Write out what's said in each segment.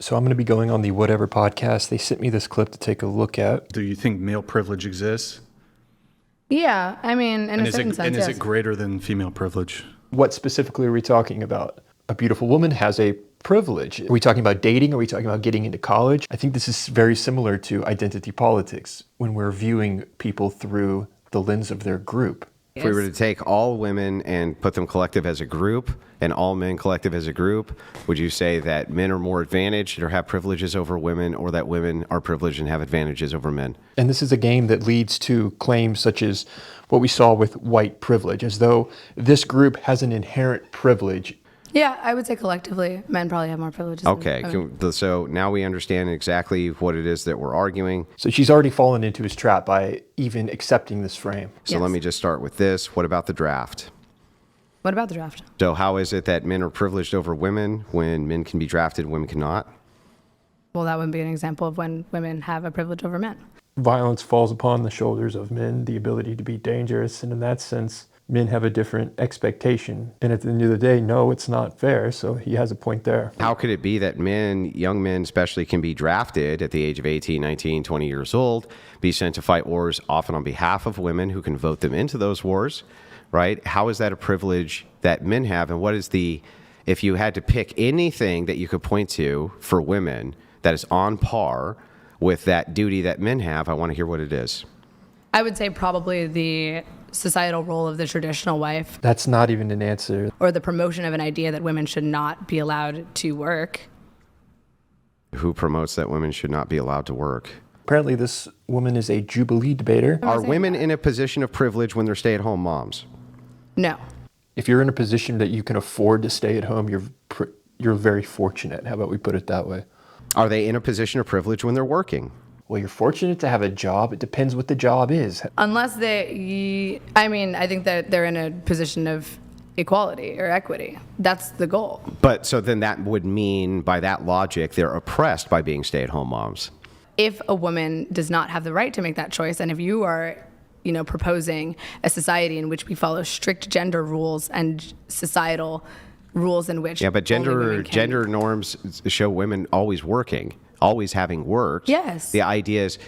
So I'm going to be going on the Whatever podcast. They sent me this clip to take a look at. Do you think male privilege exists? Yeah, I mean, in a certain sense, And is yes. it greater than female privilege? What specifically are we talking about? A beautiful woman has a privilege. Are we talking about dating? Are we talking about getting into college? I think this is very similar to identity politics when we're viewing people through the lens of their group. If we were to take all women and put them collective as a group and all men collective as a group, would you say that men are more advantaged or have privileges over women, or that women are privileged and have advantages over men? And this is a game that leads to claims such as what we saw with white privilege, as though this group has an inherent privilege. Yeah, I would say collectively, men probably have more privileges. Okay, so now we understand exactly what it is that we're arguing. So she's already fallen into his trap by even accepting this frame. So let me just start with this. What about the draft? What about the draft? So how is it that men are privileged over women when men can be drafted and women cannot? Well, that would be an example of when women have a privilege over men. Violence falls upon the shoulders of men, the ability to be dangerous, and in that sense, men have a different expectation. And at the end of the day, no, it's not fair, so he has a point there. How could it be that men, young men especially, can be drafted at the age of 18, 19, 20 years old, be sent to fight wars often on behalf of women who can vote them into those wars, right? How is that a privilege that men have? And what is if you had to pick anything that you could point to for women that is on par with that duty that men have, I want to hear what it is. I would say probably the societal role of the traditional wife. That's not even an answer. Or the promotion of an idea that women should not be allowed to work. Who promotes that women should not be allowed to work? Apparently this woman is a Jubilee debater. Are women in a position of privilege when they're stay-at-home moms? No. If you're in a position that you can afford to stay at home, you're very fortunate. How about we put it that way? Are they in a position of privilege when they're working? Well, you're fortunate to have a job. It depends what the job is. Unless I think that they're in a position of equality or equity. That's the goal. But so then that would mean, by that logic, they're oppressed by being stay-at-home moms. If a woman does not have the right to make that choice, and if you are, proposing a society in which we follow strict gender rules and societal rules in which but gender norms show women always working, always having worked. Yes. The idea is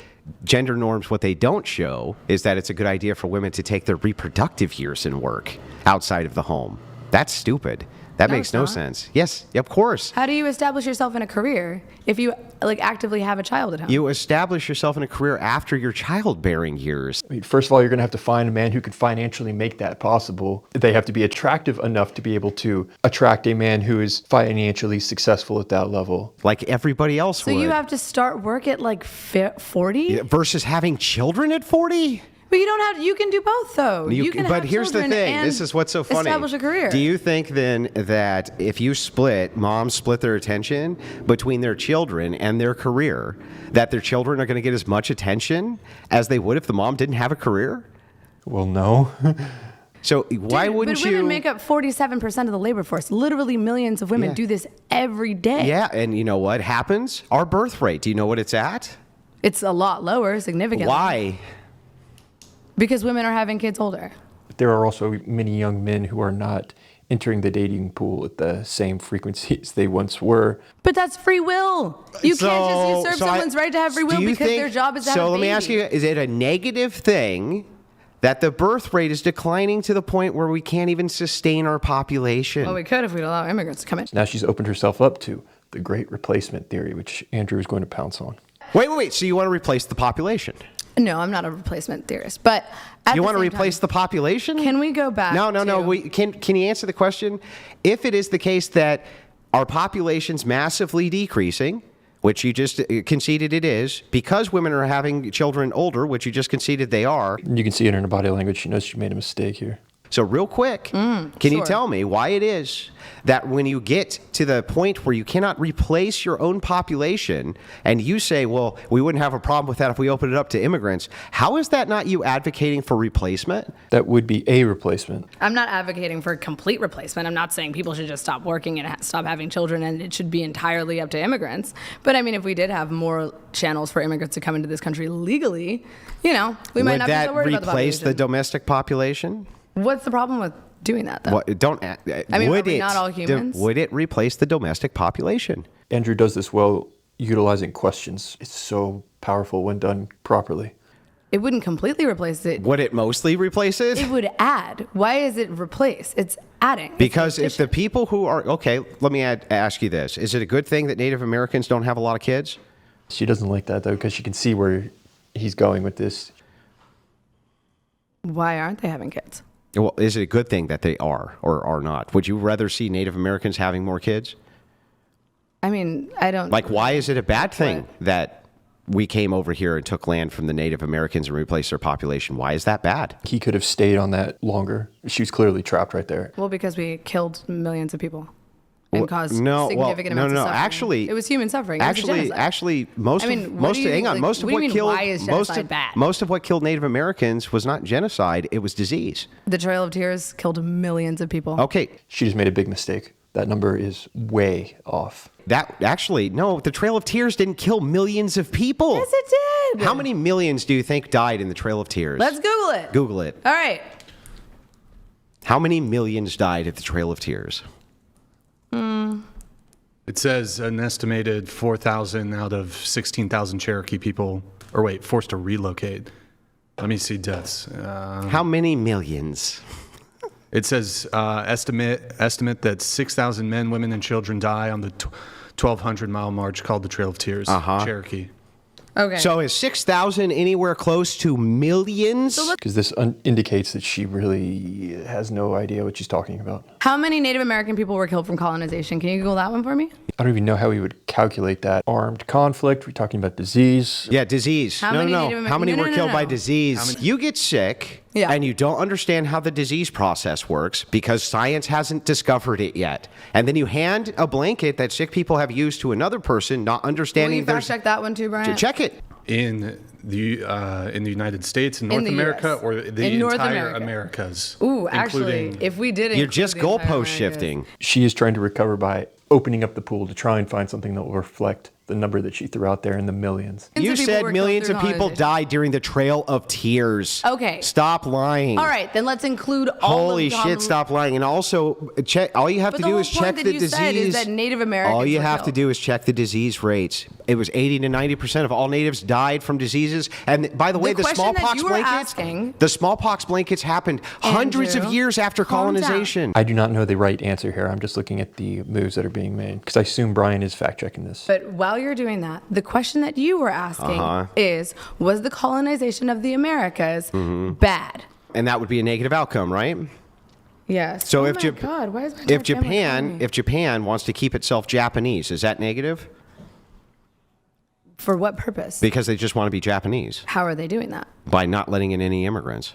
gender norms, what they don't show is that it's a good idea for women to take their reproductive years and work outside of the home. That's stupid. That makes no sense. Yes, of course. How do you establish yourself in a career if you actively have a child at home? You establish yourself in a career after your childbearing years. First of all, you're going to have to find a man who can financially make that possible. They have to be attractive enough to be able to attract a man who is financially successful at that level. Like everybody else would. So you have to start work at 40? Versus having children at 40? But you don't have. You can do both, though. You can but have here's the children thing. and This is what's so funny. Establish a career. Do you think then that if moms split their attention between their children and their career, that their children are going to get as much attention as they would if the mom didn't have a career? Well, no. So why wouldn't you? But women make up 47% of the labor force. Literally millions of women do this every day. Yeah, and you know what happens? Our birth rate. Do you know what it's at? It's a lot lower, significantly. Why? Because women are having kids older. There are also many young men who are not entering the dating pool at the same frequencies they once were. But that's free will. You can't just usurp someone's right to have free will because their job is to have a baby. So let me ask you, is it a negative thing that the birth rate is declining to the point where we can't even sustain our population? Well, we could if we'd allow immigrants to come in. Now she's opened herself up to the great replacement theory, which Andrew is going to pounce on. Wait. So you want to replace the population? No, I'm not a replacement theorist, but you want to replace the population? Can we go back? No. Can you answer the question? If it is the case that our population's massively decreasing, which you just conceded it is, because women are having children older, which you just conceded they are. You can see it in her body language. She knows she made a mistake here. So real quick, can you tell me why it is that when you get to the point where you cannot replace your own population and you say, well, we wouldn't have a problem with that if we opened it up to immigrants, how is that not you advocating for replacement? That would be a replacement. I'm not advocating for complete replacement. I'm not saying people should just stop working and stop having children and it should be entirely up to immigrants. But I mean, if we did have more channels for immigrants to come into this country legally, we might not be so worried about the population. Would that replace the domestic population? What's the problem with doing that, though. What, don't. I mean, are we not all humans? Would it replace the domestic population? Andrew does this well, utilizing questions. It's so powerful when done properly. It wouldn't completely replace it. Would it mostly replace it? It would add. Why is it replace? It's adding. Because if the people who are okay, let me ask you this: is it a good thing that Native Americans don't have a lot of kids? She doesn't like that, though, because she can see where he's going with this. Why aren't they having kids? Well, is it a good thing that they are or are not? Would you rather see Native Americans having more kids? I mean, I don't. Like, why is it a bad thing that we came over here and took land from the Native Americans and replaced their population? Why is that bad? He could have stayed on that longer. She was clearly trapped right there. Well, because we killed millions of people and caused significant amounts of suffering. Actually, it was human suffering. It was a genocide. Most of what killed Native Americans was not genocide; it was disease. The Trail of Tears killed millions of people. Okay, She just made a big mistake. That number is way off. the Trail of Tears didn't kill millions of people. Yes, it did. How many millions do you think died in the Trail of Tears? Let's Google it. Google it. All right. How many millions died at the Trail of Tears? It says an estimated 4,000 out of 16,000 Cherokee people, forced to relocate. Let me see deaths. How many millions? It says estimate that 6,000 men, women, and children die on the 1,200-mile march called the Trail of Tears, Cherokee. Okay. So is 6,000 anywhere close to millions? Because this indicates that she really has no idea what she's talking about. How many Native American people were killed from colonization? Can you Google that one for me? I don't even know how we would calculate that. Armed conflict, we're talking about disease. Yeah, disease. How many Native How many no, were no, killed no. by disease? You get sick, Yeah. and you don't understand how the disease process works because science hasn't discovered it yet. And then you hand a blanket that sick people have used to another person, not Will understanding you fact check that one too, Brian? Check it. In the United States, in North the America, US. or the In North entire America. Americas? Ooh, actually, including- if we did You're just include the entire goalpost Americas- shifting. She is trying to recover by opening up the pool to try and find something that will reflect the number that she threw out there in the millions. You Millions of people said were millions killed of through people colonization. died during the Trail of Tears. Okay. Stop lying. All right, then let's include all Holy of shit, stop lying. And also, check. All you have But to the do whole is point check that the you disease. said is that Native Americans all you were have to killed. do is check the disease rates. It was 80 to 90% of all natives died from diseases. And by the way, the question that smallpox you were blankets, asking- the smallpox blankets happened hundreds of Andrew, years after calm down. colonization. I do not know the right answer here. I'm just looking at the moves that are being made because I assume Brian is fact checking this. But while you're doing that, the question that you were asking is, was the colonization of the Americas bad? And that would be a negative outcome, right? Yes. So oh if my Jap- God, why is my if dad Japan family if Japan wants to keep itself Japanese, is that negative? for what purpose? Because they just want to be Japanese How are they doing that? by not letting in any immigrants.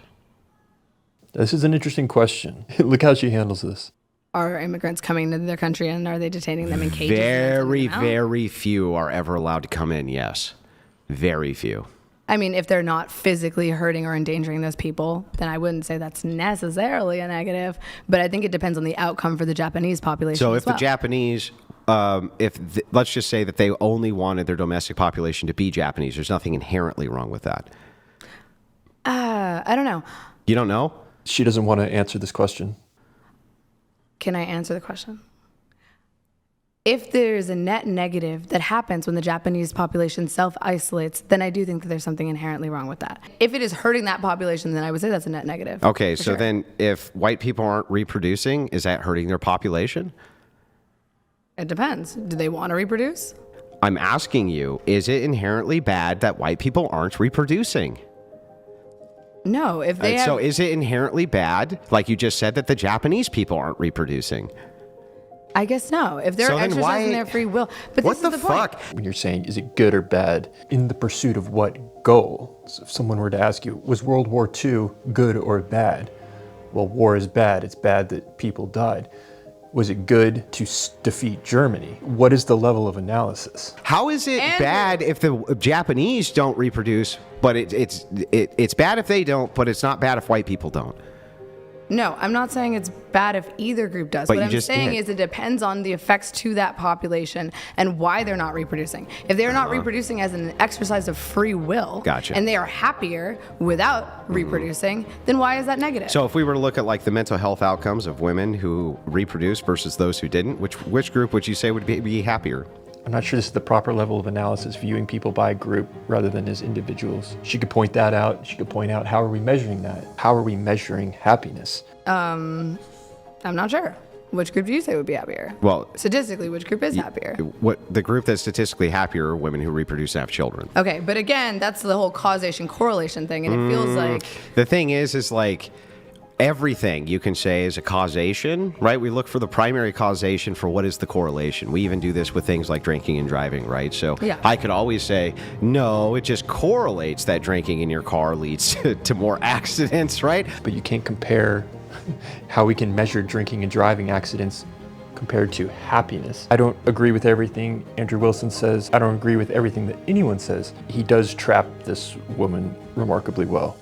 This is an interesting question. Look how she handles this. Are immigrants coming into their country and are they detaining them in cages? and then sending Very, them out? very few are ever allowed to come in, yes. Very few. I mean, if they're not physically hurting or endangering those people, then I wouldn't say that's necessarily a negative. But I think it depends on the outcome for the Japanese population. So as if the well. Japanese, let's just say that they only wanted their domestic population to be Japanese, there's nothing inherently wrong with that. I don't know. You don't know? She doesn't want to answer this question. Can I answer the question? If there's a net negative that happens when the Japanese population self-isolates, then I do think that there's something inherently wrong with that. If it is hurting that population, then I would say that's a net negative. Okay, for so sure. then if white people aren't reproducing, is that hurting their population? It depends. Do they want to reproduce? I'm asking you, is it inherently bad that white people aren't reproducing? No. If they have, So is it inherently bad, like you just said, that the Japanese people aren't reproducing? I guess no. If they're So then exercising why- their free will. But What this the is the point. fuck? When you're saying, is it good or bad, in the pursuit of what goal? So if someone were to ask you, was World War II good or bad? Well, war is bad. It's bad that people died. Was it good to defeat Germany? What is the level of analysis? How is it Andrew. bad if the Japanese don't reproduce, but it's bad if they don't, but it's not bad if white people don't? No, I'm not saying it's bad if either group does. But What you I'm just saying did. is it depends on the effects to that population and why they're not reproducing. If they're not reproducing as an exercise of free will, Gotcha. and they are happier without reproducing, then why is that negative? So if we were to look at like the mental health outcomes of women who reproduce versus those who didn't, which group would you say would be happier? I'm not sure this is the proper level of analysis, viewing people by group rather than as individuals. She could point that out. She could point out, how are we measuring that? How are we measuring happiness? I'm not sure. Which group do you say would be happier? Well, Statistically, which group is happier? what the group that's statistically happier are women who reproduce and have children. Okay, but again, that's the whole causation correlation thing, and it feels like The thing is like everything you can say is a causation, right? We look for the primary causation for what is the correlation. We even do this with things like drinking and driving, right? So Yeah. I could always say, no, it just correlates that drinking in your car leads to more accidents, right? But you can't compare how we can measure drinking and driving accidents compared to happiness. I don't agree with everything Andrew Wilson says. I don't agree with everything that anyone says. He does trap this woman remarkably well.